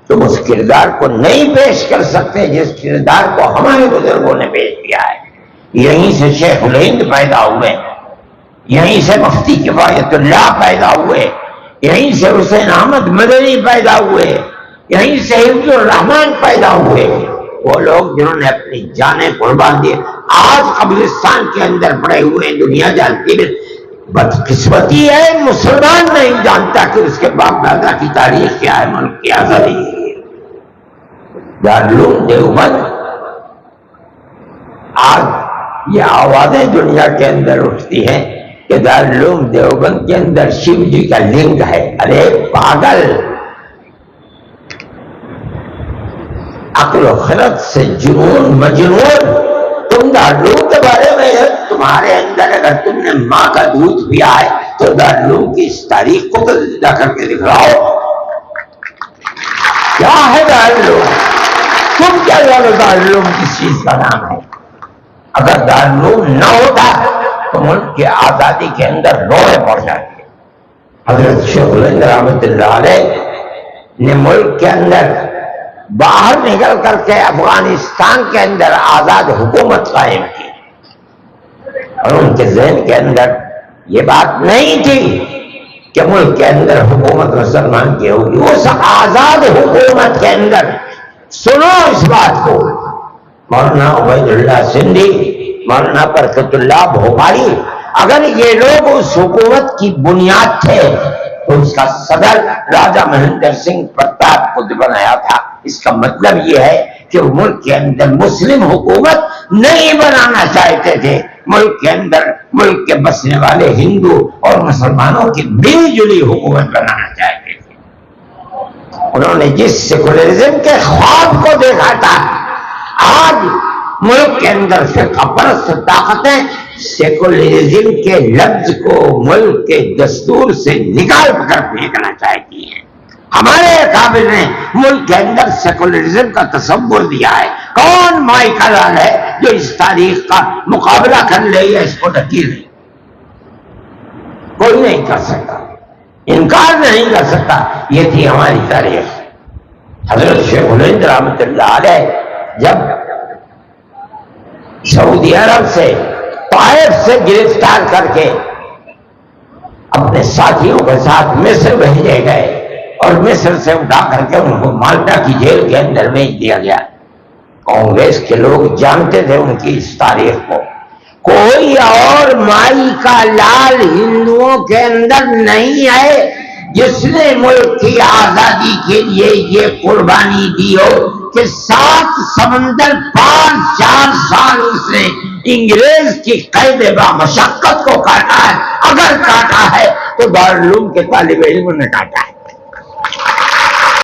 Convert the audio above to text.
تم اس کردار کو نہیں پیش کر سکتے جس کردار کو ہمارے بزرگوں نے پیش کیا ہے۔ یہیں سے شیخ الہند پیدا ہوئے، یہیں سے مفتی کفایت اللہ پیدا ہوئے، یہیں سے حسین احمد مدنی پیدا ہوئے، یہیں سے حفظ الرحمان پیدا ہوئے، وہ لوگ جنہوں نے اپنی جانیں قربان دی، آج قبرستان کے اندر پڑے ہوئے دنیا جانتی ہے۔ بدقسمتی ہے مسلمان نہیں جانتا کہ اس کے باپ دادا کی تاریخ کیا ہے، ملک کی آزادی۔ دارالعلوم دیوبند، آج یہ آوازیں دنیا کے اندر اٹھتی ہیں کہ دارالعلوم دیوبند کے اندر شیو جی کا لنگ ہے۔ ارے پاگل، عقل و خرد سے جنون مجنون، تم دارالعلوم کے بارے میں تمہارے اندر اگر تم نے ماں کا دودھ پیا ہے تو دارالعلوم کی اس تاریخ کو زندہ کر کے دکھاؤ۔ کیا ہے دارالعلوم؟ تم کیا جانو دارالعلوم کس چیز کا نام ہے؟ اگر دارالعلوم نہ ہوتا تو ملک کی آزادی کے اندر روڑے پڑ جاتے۔ حضرت شیخ الہند رحمۃ اللہ علیہ نے ملک کے اندر باہر نکل کر کے افغانستان کے اندر آزاد حکومت قائم کی، اور ان کے ذہن کے اندر یہ بات نہیں تھی کہ ملک کے اندر حکومت مسلمان کی ہوگی۔ اس آزاد حکومت کے اندر سنو اس بات کو، مولانا عبید اللہ سندھی، مولانا برکت اللہ بھوپالی، اگر یہ لوگ اس حکومت کی بنیاد تھے تو اس کا صدر راجہ مہندر سنگھ پرتاپ کو بنایا تھا۔ اس کا مطلب یہ ہے کہ وہ ملک کے اندر مسلم حکومت نہیں بنانا چاہتے تھے، ملک کے اندر ملک کے بسنے والے ہندو اور مسلمانوں کی ملی جلی حکومت بنانا چاہتے تھے۔ انہوں نے جس سیکولرزم کے خواب کو دیکھا تھا، آج ملک کے اندر فرقہ پرست طاقتیں سیکولرزم کے لفظ کو ملک کے دستور سے نکال کر پھینکنا چاہتی ہیں۔ ہمارے اکابر نے ملک کے اندر سیکولرزم کا تصور دیا ہے۔ کون مائی کا لال ہے جو اس تاریخ کا مقابلہ کر لے یا اس کو ڈھکیل لے؟ کوئی نہیں کر سکتا، انکار نہیں کر سکتا۔ یہ تھی ہماری تاریخ۔ حضرت شیخ الہند رحمۃ اللہ علیہ جب سعودی عرب سے طائف سے گرفتار کر کے اپنے ساتھیوں کے ساتھ مصر بھیجے گئے اور مصر سے اٹھا کر کے ان کو مالٹا کی جیل کے اندر بھیج دیا گیا، کانگریس کے لوگ جانتے تھے ان کی اس تاریخ کو۔ کوئی اور مائی کا لال ہندوؤں کے اندر نہیں ہے جس نے ملک کی آزادی کے لیے یہ قربانی دی ہو کہ 7 سمندر پار 4 سال اس نے انگریز کی قید با مشقت کو کاٹا ہے۔ اگر کاٹا ہے تو دارالعلوم کے طالب علم نے کاٹا